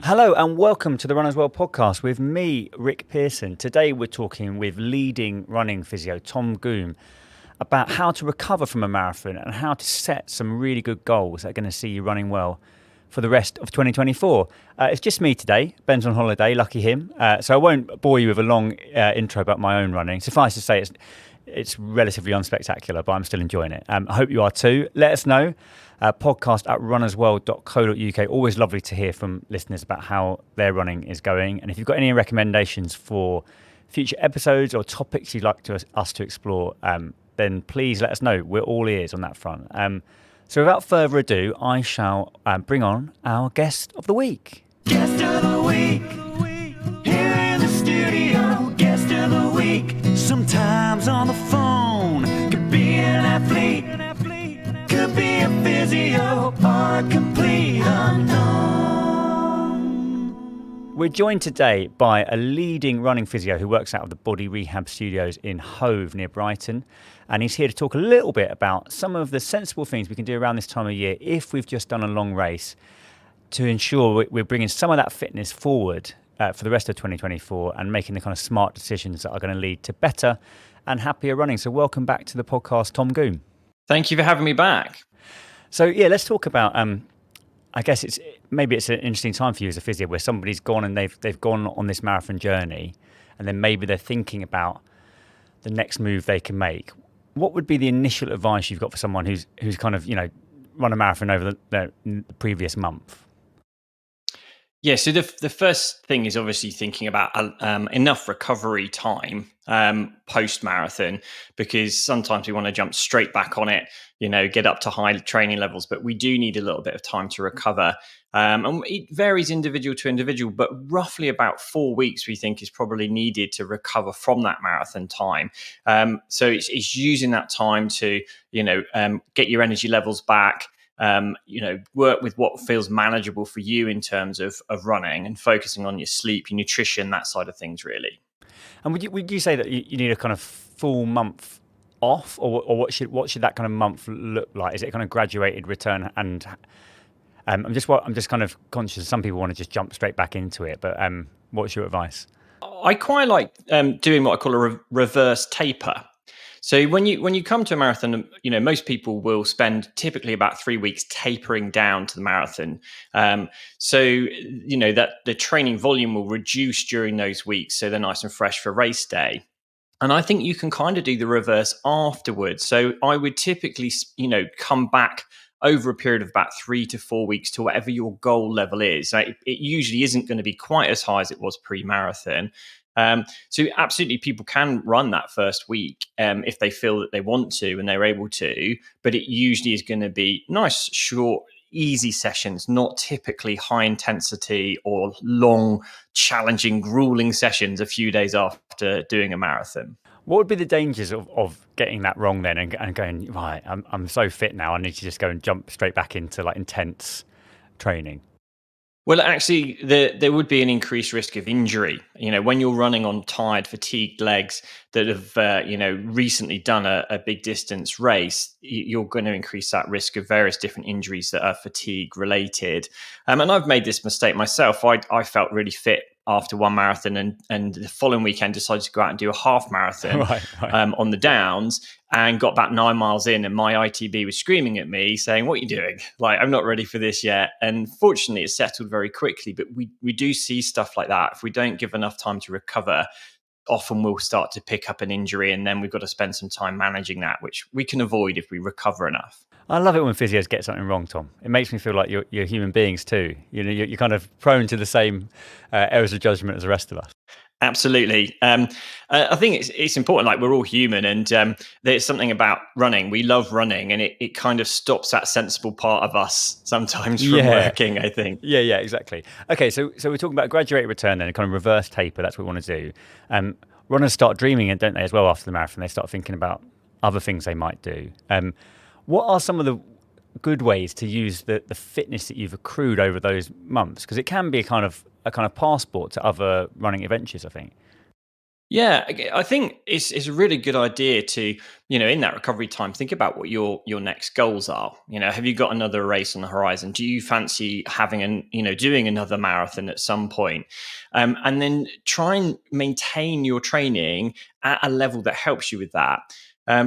Hello and welcome to the Runners World podcast with me, Rick Pearson. Today we're talking with leading running physio Tom Goom about how to recover from a marathon and how to set some really good goals that are going to see you running well for the rest of 2024. It's just me today. Ben's on holiday, lucky him. So I won't bore you with a long intro about my own running. Suffice to say it's relatively unspectacular, but I'm still enjoying it. I hope you are too. Let us know. Podcast at runnersworld.co.uk. Always lovely to hear from listeners about how their running is going. And if you've got any recommendations for future episodes or topics you'd like us to explore, then please let us know. We're all ears on that front. So without further ado, I shall bring on our guest of the week. Guest of the week, here in the studio. Guest of the week, sometimes on the phone. Could be an athlete, could be a physio, or a complete unknown. We're joined today by a leading running physio who works out of the Body Rehab Studios in Hove near Brighton. And he's here to talk a little bit about some of the sensible things we can do around this time of year if we've just done a long race to ensure we're bringing some of that fitness forward for the rest of 2024 and making the kind of smart decisions that are going to lead to better and happier running. So welcome back to the podcast, Tom Goom. Thank you for having me back. So yeah, let's talk about, I guess it's an interesting time for you as a physio where somebody's gone and they've gone on this marathon journey and then maybe they're thinking about the next move they can make. What would be the initial advice you've got for someone who's kind of, run a marathon over the previous month? Yeah, so the first thing is obviously thinking about enough recovery time post-marathon, because sometimes we want to jump straight back on it, get up to high training levels, but we do need a little bit of time to recover. And it varies individual to individual, but roughly about 4 weeks we think is probably needed to recover from that marathon time. So it's using that time to, get your energy levels back, work with what feels manageable for you in terms of running and focusing on your sleep, your nutrition, that side of things, really. And would you say that you need a kind of full month off, or what should that kind of month look like? Is it kind of graduated return? And I'm just kind of conscious some people want to just jump straight back into it, but what's your advice? I quite like doing what I call a reverse taper. So when you come to a marathon, most people will spend typically about 3 weeks tapering down to the marathon. So that the training volume will reduce during those weeks, so they're nice and fresh for race day. And I think you can kind of do the reverse afterwards. So I would typically, come back over a period of about 3 to 4 weeks to whatever your goal level is. It usually isn't going to be quite as high as it was pre-marathon. So absolutely people can run that first week if they feel that they want to and they're able to, but it usually is going to be nice, short, easy sessions, not typically high intensity or long, challenging, grueling sessions a few days after doing a marathon. What would be the dangers of getting that wrong then and going, right, I'm so fit now, I need to just go and jump straight back into like intense training? Well, actually, there would be an increased risk of injury. When you're running on tired, fatigued legs that have, recently done a big distance race, you're going to increase that risk of various different injuries that are fatigue related. And I've made this mistake myself. I felt really fit after one marathon and the following weekend decided to go out and do a half marathon Right. on the Downs, and got about 9 miles in and my ITB was screaming at me saying, "What are you doing? Like, I'm not ready for this yet." And fortunately it settled very quickly, but we do see stuff like that. If we don't give enough time to recover, often we'll start to pick up an injury, and then we've got to spend some time managing that, which we can avoid if we recover enough. I love it when physios get something wrong, Tom. It makes me feel like you're human beings too. You're kind of prone to the same errors of judgment as the rest of us. Absolutely. I think it's important, like we're all human, and there's something about running. We love running, and it kind of stops that sensible part of us sometimes from working, I think. Yeah, exactly. Okay, so we're talking about graduated return then, a kind of reverse taper. That's what we want to do. Runners start dreaming it, don't they, as well, after the marathon? They start thinking about other things they might do. What are some of the good ways to use the fitness that you've accrued over those months? Because it can be a kind of passport to other running adventures, I think. Yeah, I think it's a really good idea to, in that recovery time, think about what your next goals are. Have you got another race on the horizon? Do you fancy having doing another marathon at some point? And then try and maintain your training at a level that helps you with that.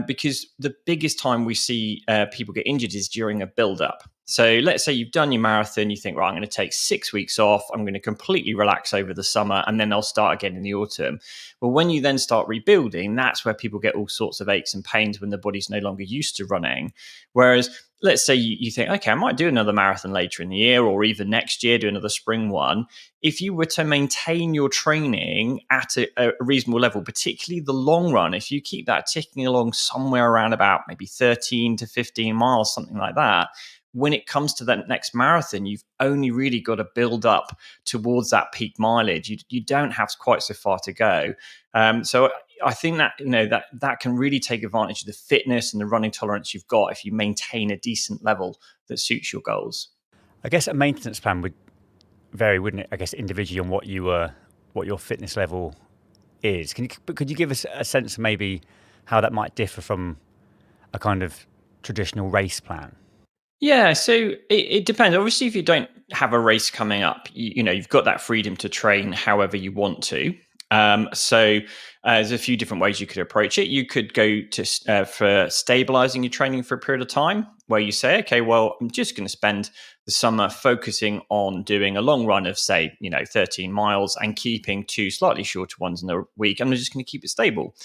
Because the biggest time we see people get injured is during a build up. So let's say you've done your marathon, you think, right, I'm going to take 6 weeks off, I'm going to completely relax over the summer, and then I'll start again in the autumn. Well, when you then start rebuilding, that's where people get all sorts of aches and pains when the body's no longer used to running. Whereas, let's say you think, okay, I might do another marathon later in the year or even next year, do another spring one. If you were to maintain your training at a reasonable level, particularly the long run, if you keep that ticking along somewhere around about maybe 13 to 15 miles, something like that, when it comes to that next marathon, you've only really got to build up towards that peak mileage. You don't have quite so far to go. So I think that that can really take advantage of the fitness and the running tolerance you've got if you maintain a decent level that suits your goals. I guess a maintenance plan would vary, wouldn't it? I guess individually on what your fitness level is. Could you give us a sense of maybe how that might differ from a kind of traditional race plan? Yeah, so it depends. Obviously, if you don't have a race coming up, you've got that freedom to train however you want to. So there's a few different ways you could approach it. You could go to for stabilizing your training for a period of time, where you say, okay, well, I'm just going to spend the summer focusing on doing a long run of, say, 13 miles and keeping two slightly shorter ones in a week. I'm just going to keep it stable.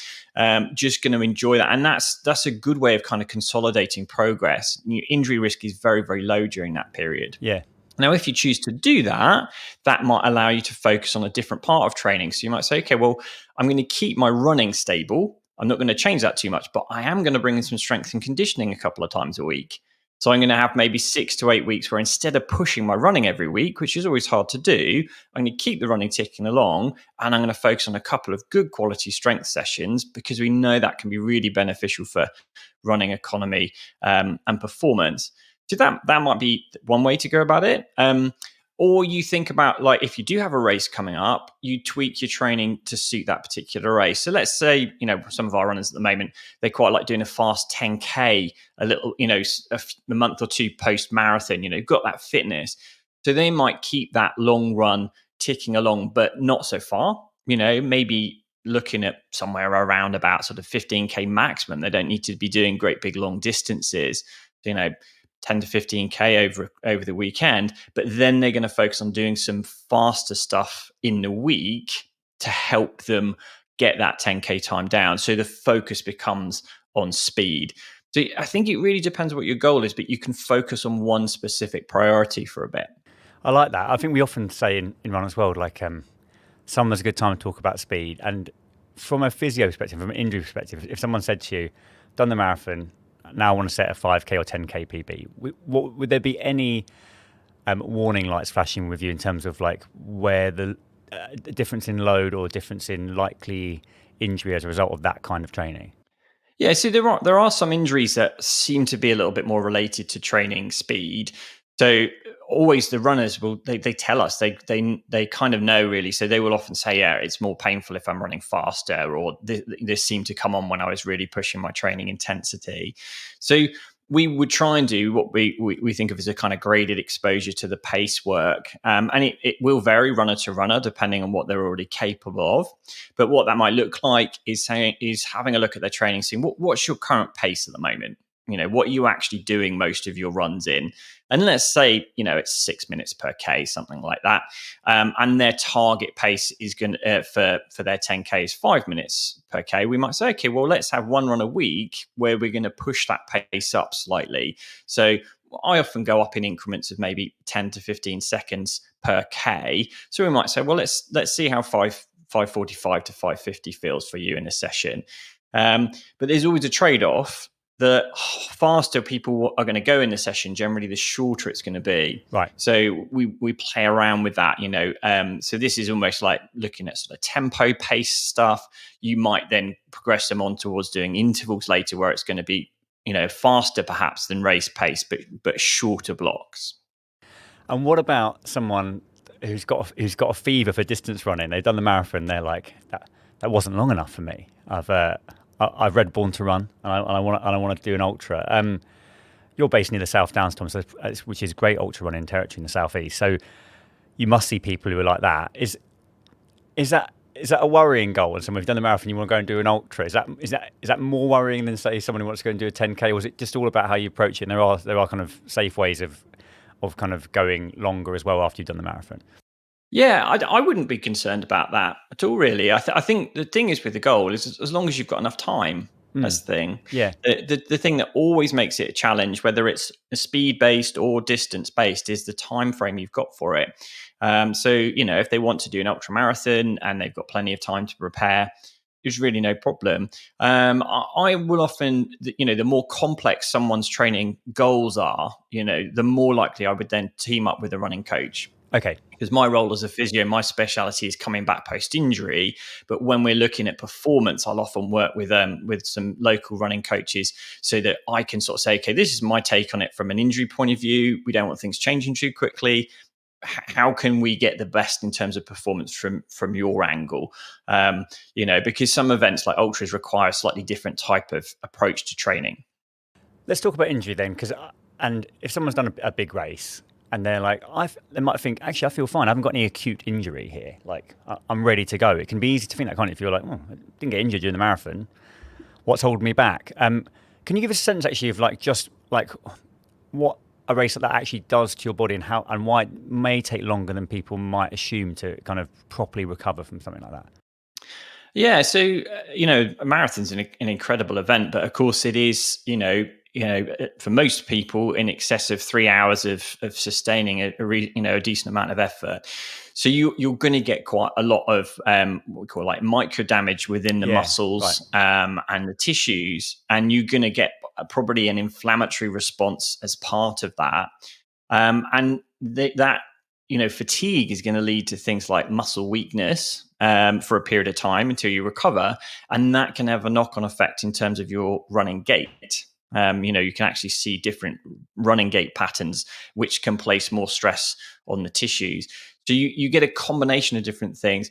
Just going to enjoy that, and that's a good way of kind of consolidating progress. Injury risk is very, very low during that period. Yeah. Now, if you choose to do that, that might allow you to focus on a different part of training. So you might say, okay, well, I'm going to keep my running stable. I'm not going to change that too much, but I am going to bring in some strength and conditioning a couple of times a week. So I'm going to have maybe 6 to 8 weeks where instead of pushing my running every week, which is always hard to do, I'm going to keep the running ticking along, and I'm going to focus on a couple of good quality strength sessions, because we know that can be really beneficial for running economy and performance. So that might be one way to go about it. Or you think about, like, if you do have a race coming up, you tweak your training to suit that particular race. So let's say, some of our runners at the moment, they quite like doing a fast 10K, a little, a month or two post marathon, got that fitness. So they might keep that long run ticking along, but not so far, maybe looking at somewhere around about sort of 15K maximum. They don't need to be doing great big long distances, 10 to 15K over the weekend, but then they're going to focus on doing some faster stuff in the week to help them get that 10K time down. So the focus becomes on speed. So I think it really depends what your goal is, but you can focus on one specific priority for a bit. I like that. I think we often say in Runner's World, like, summer's a good time to talk about speed. And from a physio perspective, from an injury perspective, if someone said to you, done the marathon, now I want to set a 5K or 10K PB, would there be any warning lights flashing with you in terms of like where the difference in load or difference in likely injury as a result of that kind of training? Yeah, so there are some injuries that seem to be a little bit more related to training speed. So always the runners they tell us they kind of know, really. So they will often say, yeah, it's more painful if I'm running faster, or this seemed to come on when I was really pushing my training intensity. So we would try and do what we think of as a kind of graded exposure to the pace work. And it will vary runner to runner depending on what they're already capable of. But what that might look like is having a look at their training, seeing what's your current pace at the moment. What are you actually doing most of your runs in? And let's say, it's 6 minutes per K, something like that. And their target pace is going to, for their 10K is 5 minutes per K. We might say, okay, well, let's have one run a week where we're going to push that pace up slightly. So I often go up in increments of maybe 10 to 15 seconds per K. So we might say, well, let's see how 545 to 550 feels for you in a session. But there's always a trade-off. The faster people are going to go in the session, generally, the shorter it's going to be. Right. So we play around with that, So this is almost like looking at sort of tempo pace stuff. You might then progress them on towards doing intervals later, where it's going to be, faster perhaps than race pace, but shorter blocks. And what about someone who's got a fever for distance running? They've done the marathon. They're like, that wasn't long enough for me. I've read Born to Run, and I want to do an ultra. You're based near the South Downs, Tom, which is great ultra running territory in the southeast. So you must see people who are like that. Is that a worrying goal? And someone who's done the marathon, you want to go and do an ultra? Is that more worrying than, say, someone who wants to go and do a 10K? Or is it just all about how you approach it? And there are kind of safe ways of kind of going longer as well after you've done the marathon. Yeah, I wouldn't be concerned about that at all, really. I think the thing is with the goal is as long as you've got enough time, that's the thing. Yeah. The thing that always makes it a challenge, whether it's speed-based or distance-based, is the time frame you've got for it. So, if they want to do an ultra marathon and they've got plenty of time to prepare, there's really no problem. I will often, the more complex someone's training goals are, the more likely I would then team up with a running coach. Okay. Because my role as a physio, my speciality is coming back post-injury. But when we're looking at performance, I'll often work with some local running coaches so that I can sort of say, okay, this is my take on it from an injury point of view. We don't want things changing too quickly. How can we get the best in terms of performance from your angle? Because some events like ultras require a slightly different type of approach to training. Let's talk about injury then, and if someone's done a big race and they're like, they might think, actually, I feel fine. I haven't got any acute injury here. Like, I'm ready to go. It can be easy to think that, can't it? If you're like, I didn't get injured during the marathon. What's holding me back? Can you give us a sense actually of what a race like that actually does to your body and why it may take longer than people might assume to kind of properly recover from something like that? Yeah, so a marathon's an incredible event, but of course it is, for most people in excess of 3 hours of sustaining a decent amount of effort. So you're going to get quite a lot of what we call like micro damage within the muscles, right, and the tissues, and you're going to get probably an inflammatory response as part of that, and that fatigue is going to lead to things like muscle weakness for a period of time until you recover, and that can have a knock-on effect in terms of your running gait. You can actually see different running gait patterns, which can place more stress on the tissues. So you get a combination of different things.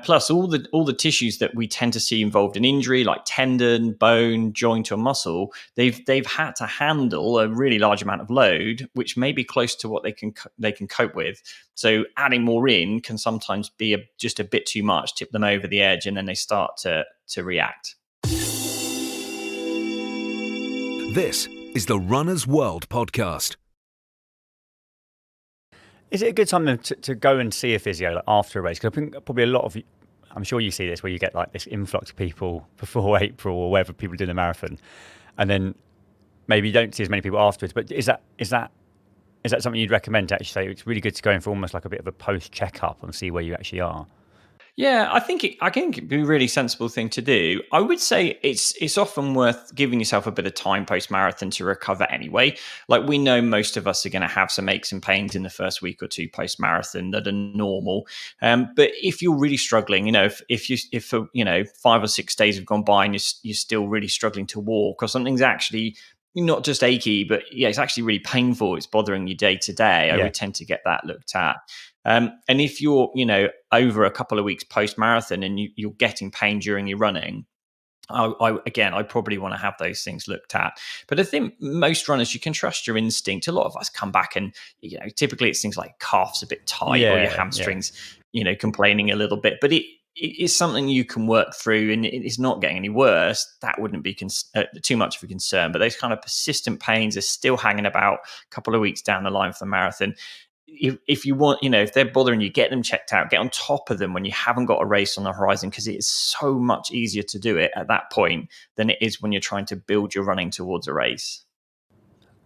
Plus, all the tissues that we tend to see involved in injury, like tendon, bone, joint, or muscle, they've had to handle a really large amount of load, which may be close to what they can cope with. So adding more in can sometimes be just a bit too much, tip them over the edge, and then they start to react. This is the Runner's World podcast. Is it a good time to go and see a physio after a race? Because I think probably a lot of, I'm sure you see this, where you get like this influx of people before April or wherever people do the marathon, and then maybe you don't see as many people afterwards. But is that something you'd recommend to actually say it's really good to go in for almost like a bit of a post checkup and see where you actually are? Yeah, I think it'd be a really sensible thing to do. I would say it's often worth giving yourself a bit of time post-marathon to recover anyway. Like, we know most of us are going to have some aches and pains in the first week or two post-marathon that are normal. But if you're really struggling, if 5 or 6 days have gone by and you're still really struggling to walk, or something's actually not just achy, but it's actually really painful, it's bothering you day to day, I would tend to get that looked at. And if you're, over a couple of weeks post-marathon and you're getting pain during your running, I probably want to have those things looked at. But I think most runners, you can trust your instinct. A lot of us come back and, typically it's things like calves a bit tight or your hamstrings, complaining a little bit. But it is something you can work through, and it's not getting any worse. That wouldn't be too much of a concern. But those kind of persistent pains are still hanging about a couple of weeks down the line for the marathon. If you want, if they're bothering you, get them checked out, get on top of them when you haven't got a race on the horizon, because it is so much easier to do it at that point than it is when you're trying to build your running towards a race.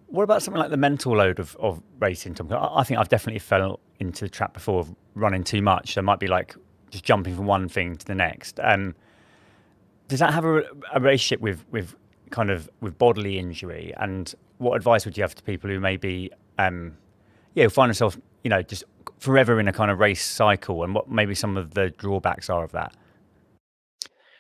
What about something like the mental load of racing, Tom? I think I've definitely fell into the trap before of running too much. There might be like just jumping from one thing to the next. Does that have a relationship with bodily injury? And what advice would you have to people who may be find themselves, just forever in a kind of race cycle, and what maybe some of the drawbacks are of that?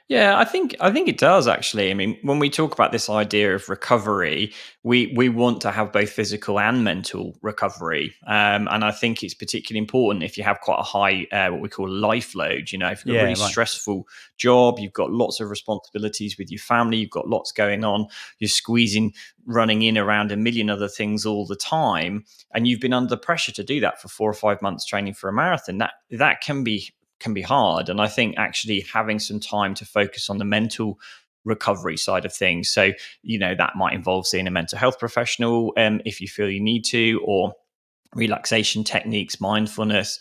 Yeah, I think it does actually. I mean, when we talk about this idea of recovery, we want to have both physical and mental recovery, and I think it's particularly important if you have quite a high what we call life load. You know, if you've got a Yeah, really right. stressful job, you've got lots of responsibilities with your family, you've got lots going on, you're squeezing, running in around a million other things all the time, and you've been under pressure to do that for 4 or 5 months training for a marathon. That can be hard. And I think actually having some time to focus on the mental recovery side of things. So, that might involve seeing a mental health professional if you feel you need to, or relaxation techniques, mindfulness,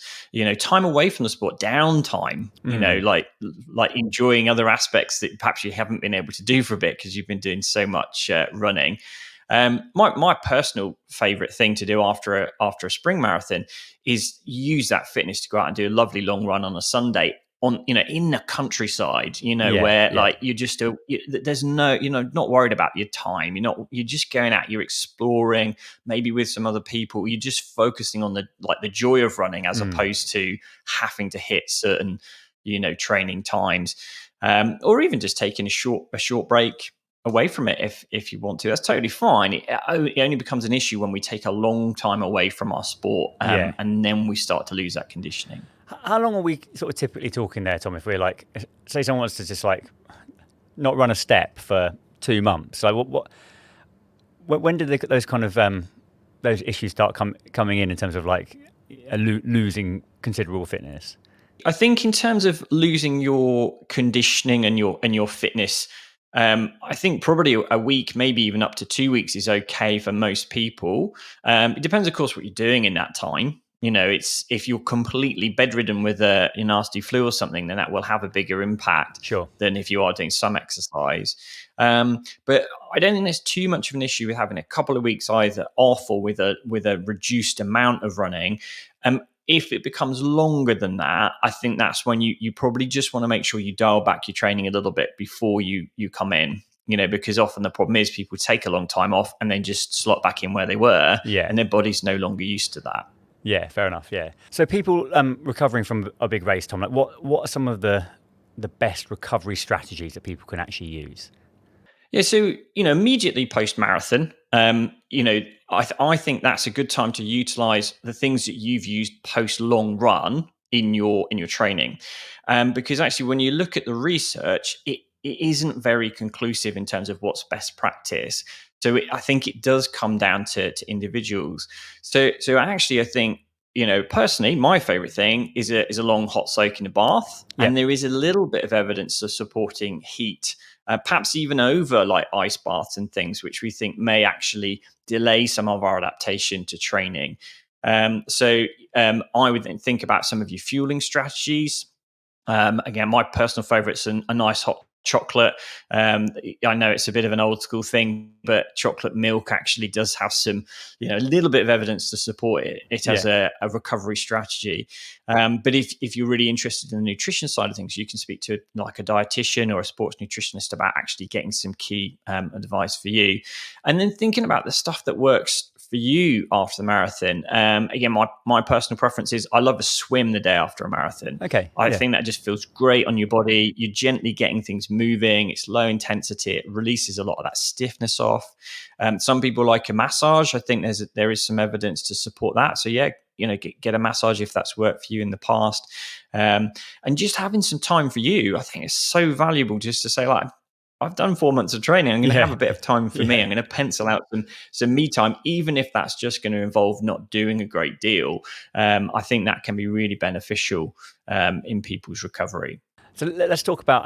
time away from the sport, downtime, Mm. like enjoying other aspects that perhaps you haven't been able to do for a bit because you've been doing so much running. My personal favorite thing to do after a spring marathon is use that fitness to go out and do a lovely long run on a Sunday on in the countryside, Yeah, where yeah. like you're just there's no not worried about your time. You're just going out, you're exploring, maybe with some other people. You're just focusing on the joy of running as Mm. opposed to having to hit certain training times, or even just taking a short break away from it if you want to. That's totally fine. It only becomes an issue when we take a long time away from our sport, Yeah. and then we start to lose that conditioning. How long are we sort of typically talking there, Tom? If we're like, say, someone wants to just like not run a step for 2 months, like when did those kind of those issues start coming in terms of like losing considerable fitness? I think in terms of losing your conditioning and your fitness, I think probably a week, maybe even up to 2 weeks, is okay for most people. It depends, of course, what you're doing in that time. It's if you're completely bedridden with a nasty flu or something, then that will have a bigger impact Sure. than if you are doing some exercise. But I don't think there's too much of an issue with having a couple of weeks either off or with a reduced amount of running. If it becomes longer than that, I think that's when you probably just want to make sure you dial back your training a little bit before you come in. Because often the problem is people take a long time off and then just slot back in where they were, Yeah. and their body's no longer used to that. Yeah. Fair enough. Yeah. So people recovering from a big race, Tom, like what are some of the best recovery strategies that people can actually use? Yeah, so immediately post marathon, I think that's a good time to utilize the things that you've used post long run in your training, because actually when you look at the research, it isn't very conclusive in terms of what's best practice. So I think it does come down to individuals. So actually, I think personally, my favorite thing is a long hot soak in the bath, and Yep. there is a little bit of evidence of supporting heat, perhaps even over like ice baths and things, which we think may actually delay some of our adaptation to training. So I would then think about some of your fueling strategies. Again, my personal favorite is a nice hot chocolate. I know it's a bit of an old school thing, but chocolate milk actually does have some, a little bit of evidence to support it as Yeah. a recovery strategy. But if you're really interested in the nutrition side of things, you can speak to like a dietitian or a sports nutritionist about actually getting some key advice for you. And then thinking about the stuff that works for you after the marathon. Again, my personal preference is I love a swim the day after a marathon. Okay. I Yeah. think that just feels great on your body. You're gently getting things moving. It's low intensity. It releases a lot of that stiffness off. Some people like a massage. I think there is some evidence to support that. So yeah, get a massage if that's worked for you in the past. And just having some time for you, I think is so valuable. Just to say like, I've done 4 months of training. I'm going to have Yeah. a bit of time for me. Yeah. I'm going to pencil out some me time, even if that's just going to involve not doing a great deal. I think that can be really beneficial in people's recovery. So let's talk about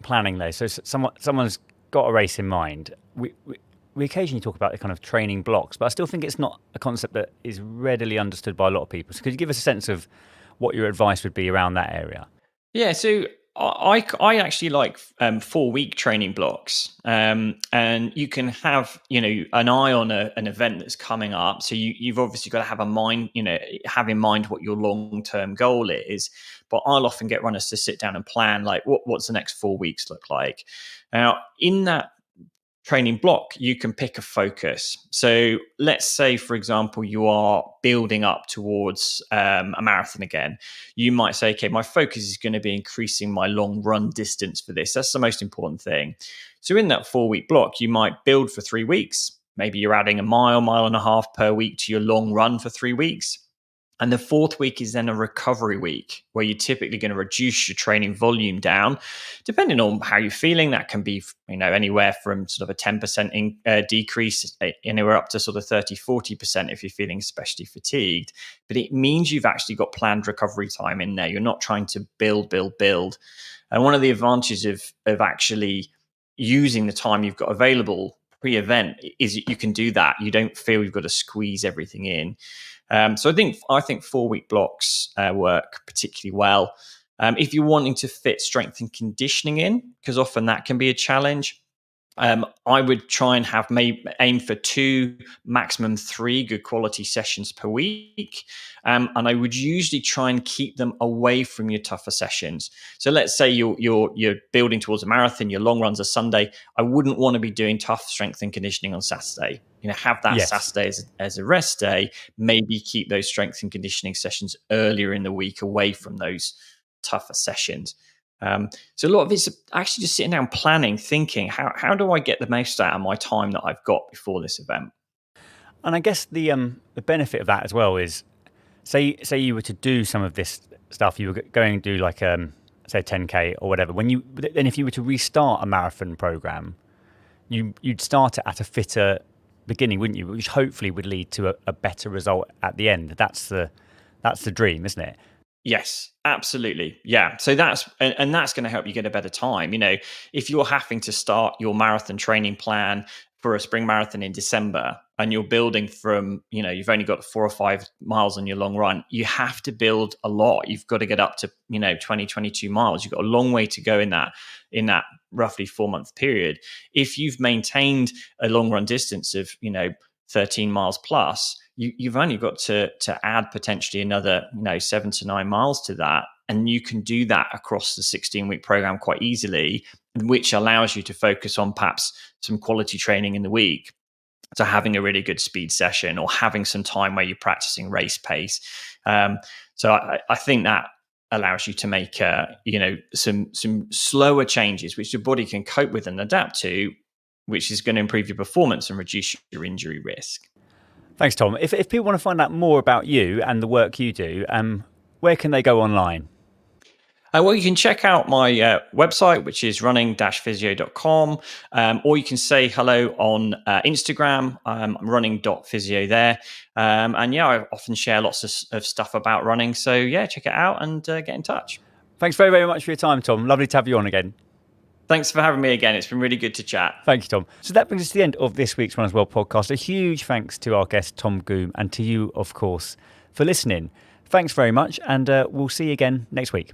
planning though. So someone's got a race in mind. We occasionally talk about the kind of training blocks, but I still think it's not a concept that is readily understood by a lot of people. So could you give us a sense of what your advice would be around that area? Yeah, so I actually like 4 week training blocks, and you can have an eye on an event that's coming up. So you've obviously got to have a mind, have in mind what your long term goal is. But I'll often get runners to sit down and plan like what's the next 4 weeks look like. Now in that training block, you can pick a focus. So let's say, for example, you are building up towards a marathon again. You might say, okay, my focus is going to be increasing my long run distance for this. That's the most important thing. So in that 4-week block, you might build for 3 weeks. Maybe you're adding a mile and a half per week to your long run for 3 weeks. And the 4th week is then a recovery week where you're typically going to reduce your training volume down, depending on how you're feeling. That can be, anywhere from sort of a 10% decrease, anywhere up to sort of 30, 40% if you're feeling especially fatigued. But it means you've actually got planned recovery time in there. You're not trying to build. And one of the advantages of actually using the time you've got available pre-event is you can do that. You don't feel you've got to squeeze everything in. So I think 4-week blocks work particularly well. If you're wanting to fit strength and conditioning in, because often that can be a challenge, I would try and aim for 2, maximum 3 good quality sessions per week. And I would usually try and keep them away from your tougher sessions. So let's say you're building towards a marathon, your long runs are Sunday. I wouldn't want to be doing tough strength and conditioning on Saturday. Have that Saturday as a rest day, maybe keep those strength and conditioning sessions earlier in the week away from those tougher sessions. So a lot of it's actually just sitting down, planning, thinking, how do I get the most out of my time that I've got before this event? And I guess the benefit of that as well is, say you were to do some of this stuff, you were going to do like say 10K or whatever. Then if you were to restart a marathon program, you'd start it at a fitter beginning, wouldn't you? Which hopefully would lead to a better result at the end. That's the dream, isn't it? Yes, absolutely. Yeah. So that's going to help you get a better time. If you're having to start your marathon training plan for a spring marathon in December and you're building from, you've only got 4 or 5 miles on your long run, you have to build a lot. You've got to get up to, 20, 22 miles. You've got a long way to go in that roughly 4-month period. If you've maintained a long run distance of, 13 miles plus, you've only got to add potentially another 7 to 9 miles to that, and you can do that across the 16-week program quite easily, which allows you to focus on perhaps some quality training in the week, so having a really good speed session or having some time where you're practicing race pace. So I think that allows you to make some slower changes which your body can cope with and adapt to, which is going to improve your performance and reduce your injury risk. Thanks, Tom. If people want to find out more about you and the work you do, where can they go online? Well, you can check out my website, which is running-physio.com, or you can say hello on Instagram. I'm running.physio there. And I often share lots of stuff about running. So check it out and get in touch. Thanks very, very much for your time, Tom. Lovely to have you on again. Thanks for having me again. It's been really good to chat. Thank you, Tom. So that brings us to the end of this week's Runners World podcast. A huge thanks to our guest, Tom Goom, and to you, of course, for listening. Thanks very much, and we'll see you again next week.